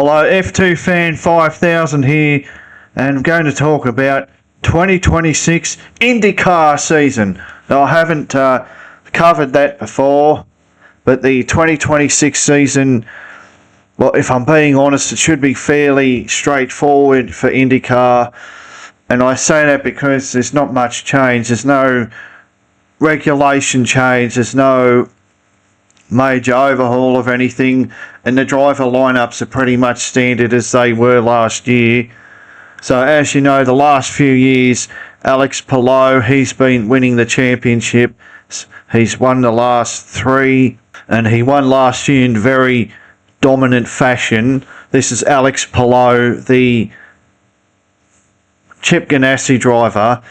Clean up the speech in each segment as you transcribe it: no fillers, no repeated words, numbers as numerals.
Hello, F2 Fan 5000 here, and I'm going to talk about 2026 Indycar season. Now, I haven't covered that before, but the 2026 season, well, if I'm being honest, it should be fairly straightforward for Indycar, and I say that because there's not much change. There's no regulation change, there's no major overhaul of anything, and the driver lineups are pretty much standard as they were last year. So as you know, the last few years, Alex Palou, he's been winning the championship. He's won the last three, and he won last year in very dominant fashion. This is Alex Palou, the Chip Ganassi driver.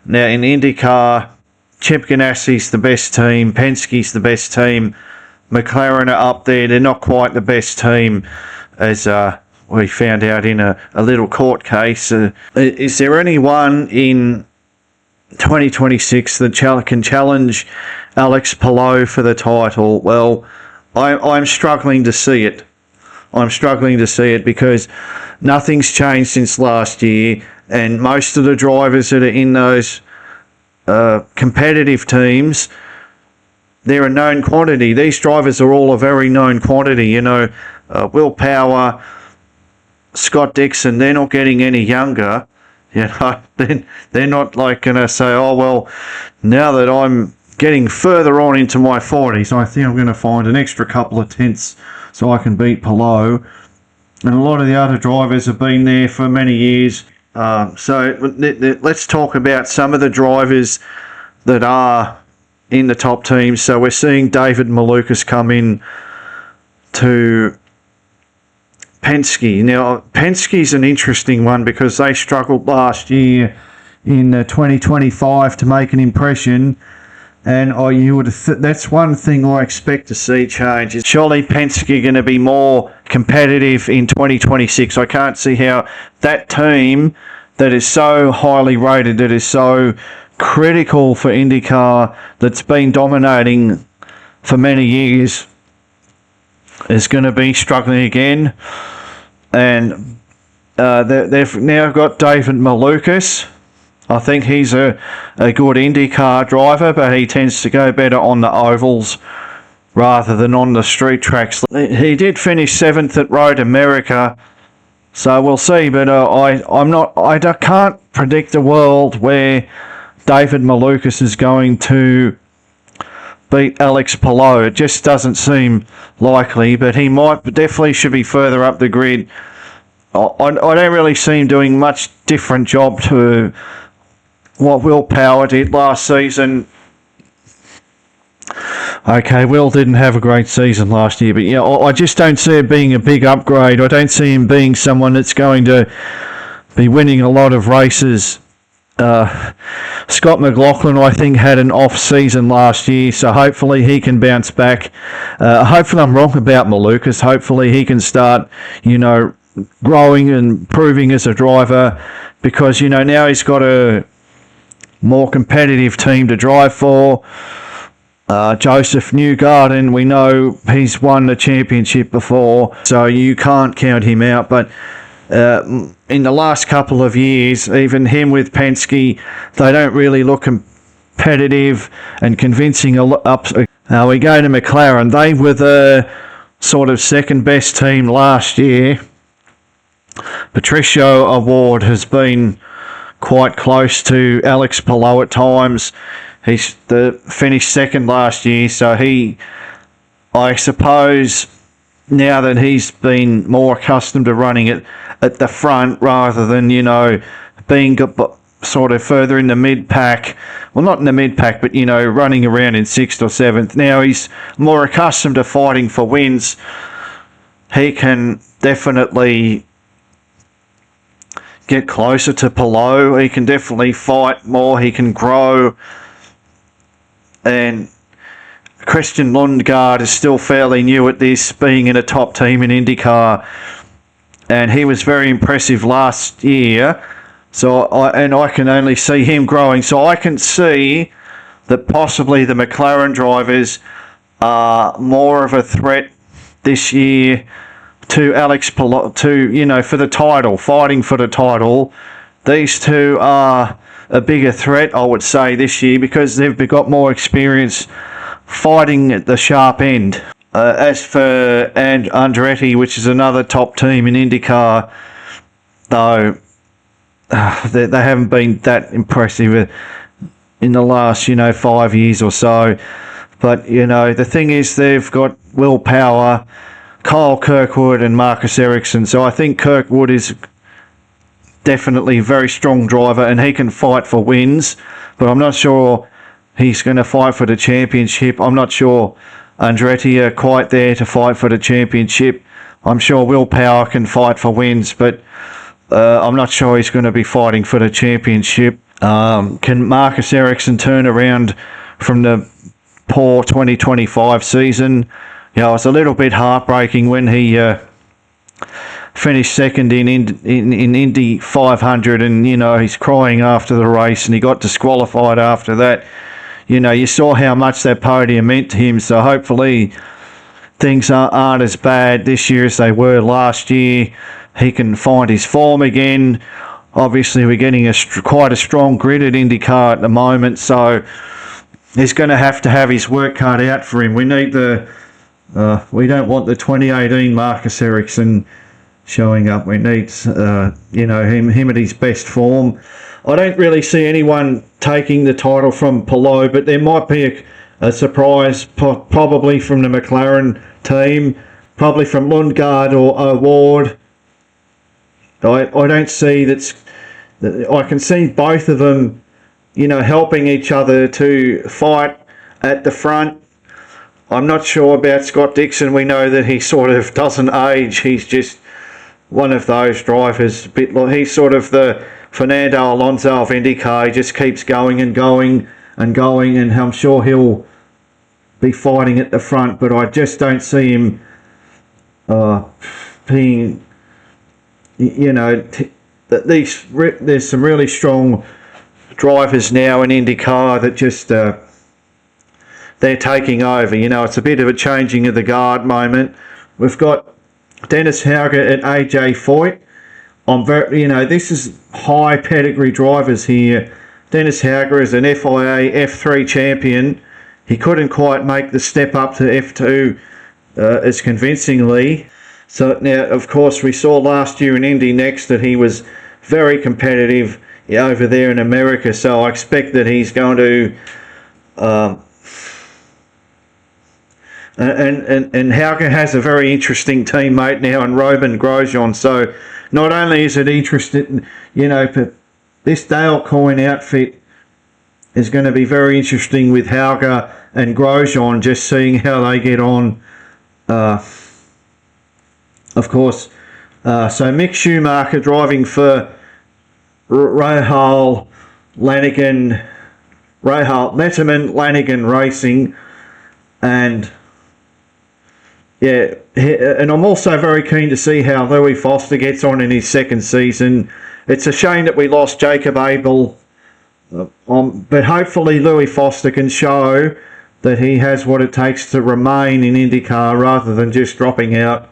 Now in IndyCar, Chip Ganassi's the best team, Penske's the best team, McLaren are up there. They're not quite the best team, as we found out in a little court case. Is there anyone in 2026 that can challenge Alex Palou for the title? Well, I'm struggling to see it. I'm struggling to see it because nothing's changed since last year, and most of the drivers that are in those competitive teams, they're a known quantity. These drivers are all a very known quantity. You know, Will Power, Scott Dixon, they're not getting any younger. You know, they're not like going to say, oh, well, now that I'm getting further on into my 40s, I think I'm going to find an extra couple of tenths so I can beat Palou. And a lot of the other drivers have been there for many years. So let's talk about some of the drivers that are in the top teams. So we're seeing David Malukas come in to Penske. Now, Penske's an interesting one because they struggled last year in 2025 to make an impression, and that's one thing I expect to see change. Is surely Penske going to be more competitive in 2026? I can't see how that team that is so highly rated, that is so critical for IndyCar, that's been dominating for many years, is going to be struggling again. And they've now got David Malukas. I think he's a good IndyCar driver, but he tends to go better on the ovals rather than on the street tracks. He did finish 7th at Road America, so we'll see. But I can't predict a world where David Malukas is going to beat Alex Palou. It just doesn't seem likely, but he definitely should be further up the grid. I don't really see him doing much different job to what Will Power did last season. Okay, Will didn't have a great season last year, but yeah, I just don't see it being a big upgrade. I don't see him being someone that's going to be winning a lot of races. Scott McLaughlin, I think, had an off season last year, so hopefully he can bounce back. Hopefully I'm wrong about Malukas. Hopefully he can start, growing and improving as a driver, because, now he's got a more competitive team to drive for. Joseph Newgarden, we know he's won the championship before, so you can't count him out, but in the last couple of years, even him with Penske, they don't really look competitive and convincing up. We go to McLaren. They were the sort of second best team last year. Patricio Award has been quite close to Alex Palou at times. He's finished second last year, so I suppose, now that he's been more accustomed to running it at the front rather than, being sort of further in the mid-pack. Well, not in the mid-pack, but, running around in 6th or 7th. Now he's more accustomed to fighting for wins. He can definitely get closer to Palou. He can definitely fight more. He can grow. And Christian Lundgaard is still fairly new at this, being in a top team in IndyCar, and he was very impressive last year. So I can only see him growing. So I can see that possibly the McLaren drivers are more of a threat this year to for the title, fighting for the title. These two are a bigger threat, I would say, this year because they've got more experience fighting at the sharp end. As for Andretti, which is another top team in IndyCar, though they haven't been that impressive in the last 5 years or so. But the thing is, they've got Will Power, Kyle Kirkwood and Marcus Ericsson. So I think Kirkwood is definitely a very strong driver and he can fight for wins, but I'm not sure he's going to fight for the championship. I'm not sure Andretti are quite there to fight for the championship. I'm sure Will Power can fight for wins, but I'm not sure he's going to be fighting for the championship. Can Marcus Ericsson turn around from the poor 2025 season? It's a little bit heartbreaking when he finished second in Indy 500, and he's crying after the race, and he got disqualified after that. You saw how much that podium meant to him. So hopefully things aren't as bad this year as they were last year. He can find his form again. Obviously, we're getting quite a strong grid at IndyCar at the moment, so he's going to have his work cut out for him. We need we don't want the 2018 Marcus Ericsson showing up. We need, him at his best form. I don't really see anyone taking the title from Palou, but there might be a surprise, probably from the McLaren team, probably from Lundgaard or Ward. I don't see I can see both of them, helping each other to fight at the front. I'm not sure about Scott Dixon. We know that he sort of doesn't age. He's just one of those drivers. He's sort of the Fernando Alonso of IndyCar. He just keeps going and going and going, and I'm sure he'll be fighting at the front. But I just don't see him being, there's some really strong drivers now in IndyCar that just they're taking over. It's a bit of a changing of the guard moment. We've got Dennis Hauger and AJ Foyt. This is high pedigree drivers here. Dennis Hauger is an FIA F3 champion. He couldn't quite make the step up to F2 as convincingly. So now, of course, we saw last year in Indy Next that he was very competitive over there in America. So I expect that he's going to and Hauger has a very interesting teammate now in Romain Grosjean. So not only is it interesting, but this Dale Coyne outfit is going to be very interesting with Hauger and Grosjean, just seeing how they get on. Of course, so Mick Schumacher driving for Rahal Letterman Lanigan Racing, and and I'm also very keen to see how Louis Foster gets on in his second season. It's a shame that we lost Jacob Abel, but hopefully Louis Foster can show that he has what it takes to remain in IndyCar rather than just dropping out.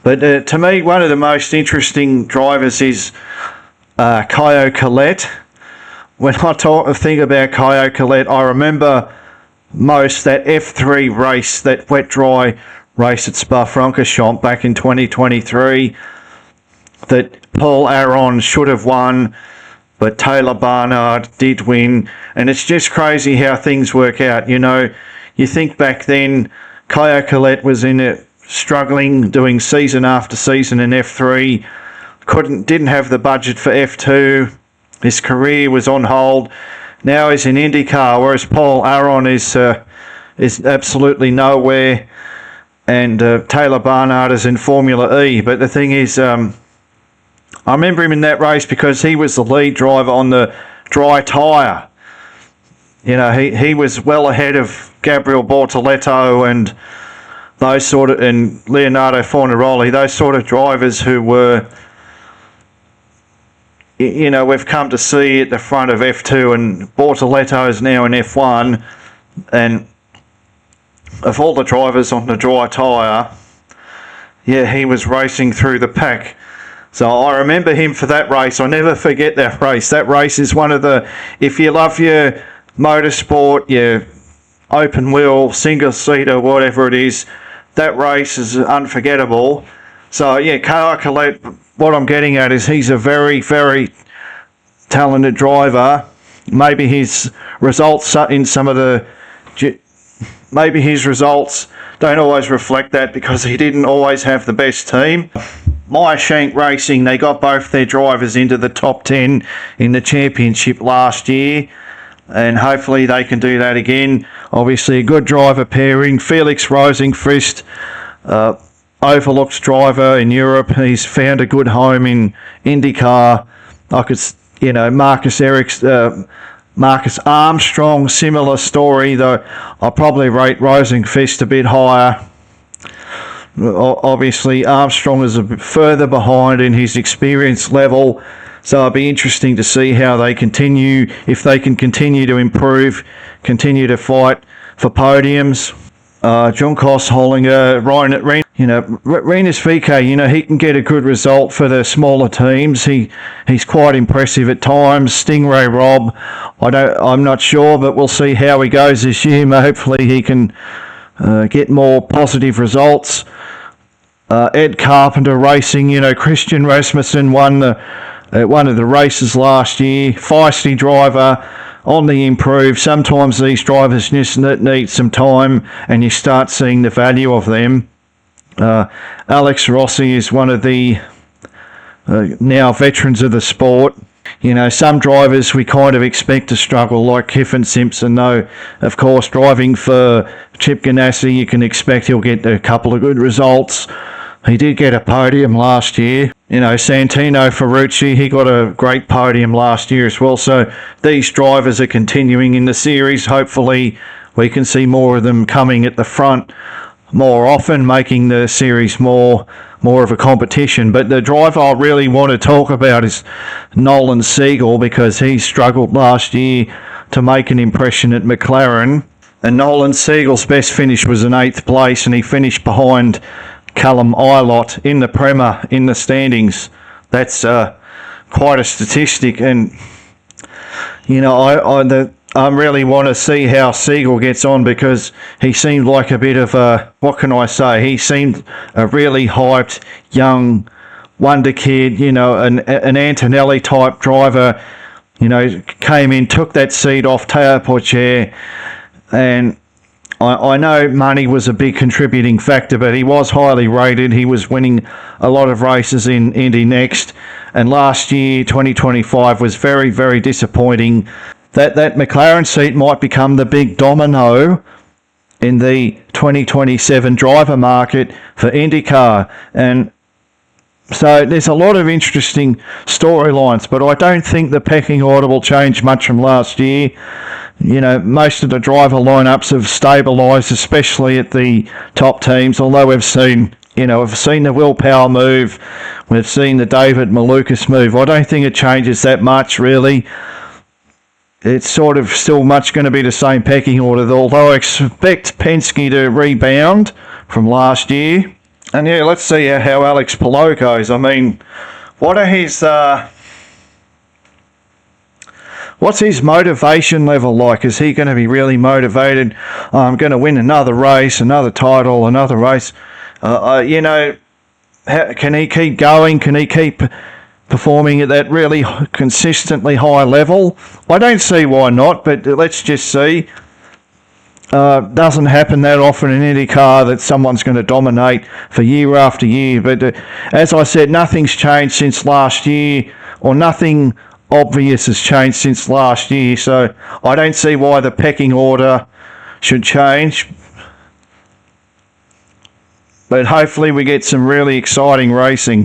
But to me, one of the most interesting drivers is Caio Collet. When I think about Caio Collet, I remember most that F3 race, that wet-dry race at Spa-Francorchamps back in 2023, that Paul Aron should have won, but Taylor Barnard did win. And it's just crazy how things work out. You think back then, Caio Collet was struggling, doing season after season in F3, didn't have the budget for F2. His career was on hold. Now he's in IndyCar, whereas Paul Aron is absolutely nowhere, and Taylor Barnard is in Formula E. But the thing is, I remember him in that race because he was the lead driver on the dry tyre. He was well ahead of Gabriel Bortoleto and and Leonardo Fornaroli, those sort of drivers who were, we've come to see at the front of F2, and Bortoleto is now in F1, and of all the drivers on the dry tyre, Yeah, he was racing through the pack. So I remember him for that race. I never forget that race. That race is one of the, if you love your motorsport, your open wheel, single seater, whatever it is, that race is unforgettable. So yeah, Car Colette, what I'm getting at is he's a very, very talented driver. Maybe his results in some of the, maybe his results don't always reflect that because he didn't always have the best team. Shank Racing, they got both their drivers into the top 10 in the championship last year, and hopefully they can do that again. Obviously a good driver pairing. Felix Rosenqvist, Overlook's driver in Europe. He's found a good home in IndyCar. Marcus Armstrong, similar story, though I'll probably rate Rosenqvist a bit higher. Obviously Armstrong is a bit further behind in his experience level, so it'll be interesting to see how they continue, if they can continue to improve, continue to fight for podiums. Junkos, Hollinger, Rinus VK, he can get a good result for the smaller teams. He's quite impressive at times. Stingray Rob, I'm not sure, but we'll see how he goes this year. Hopefully he can get more positive results. Ed Carpenter Racing, Christian Rasmussen won one of the races last year. Feisty driver, on the improve. Sometimes these drivers just need some time and you start seeing the value of them. Alex Rossi is one of the now veterans of the sport. Some drivers we kind of expect to struggle, like Kiffin Simpson, though, of course, driving for Chip Ganassi, you can expect he'll get a couple of good results. He did get a podium last year. Santino Ferrucci, he got a great podium last year as well. So these drivers are continuing in the series. Hopefully we can see more of them coming at the front more often, making the series more of a competition. But the driver I really want to talk about is Nolan Siegel, because he struggled last year to make an impression at McLaren. And Nolan Siegel's best finish was an 8th place, and he finished behind Callum Ilott in the Prema in the standings. That's quite a statistic, and I really want to see how Siegel gets on, because he seemed like a bit of a, what can I say, he seemed a really hyped young wonder kid, an Antonelli type driver, came in, took that seat off Teo Pourchaire, and I know money was a big contributing factor, but he was highly rated. He was winning a lot of races in Indy Next, and last year, 2025, was very, very disappointing. That McLaren seat might become the big domino in the 2027 driver market for IndyCar, and so there's a lot of interesting storylines, but I don't think the pecking order will change much from last year. Most of the driver lineups have stabilised, especially at the top teams, although we've seen the Will Power move, we've seen the David Malukas move. I don't think it changes that much, really. It's sort of still much going to be the same pecking order, although I expect Penske to rebound from last year. And yeah, let's see how Alex Palou goes. I mean, what are his... what's his motivation level like? Is he going to be really motivated? I'm going to win another race, another title, another race. Can he keep going? Can he keep performing at that really consistently high level? I don't see why not, but let's just see. Doesn't happen that often in IndyCar that someone's going to dominate for year after year. But as I said, nothing's changed since last year, or nothing obvious has changed since last year. So I don't see why the pecking order should change. But hopefully we get some really exciting racing.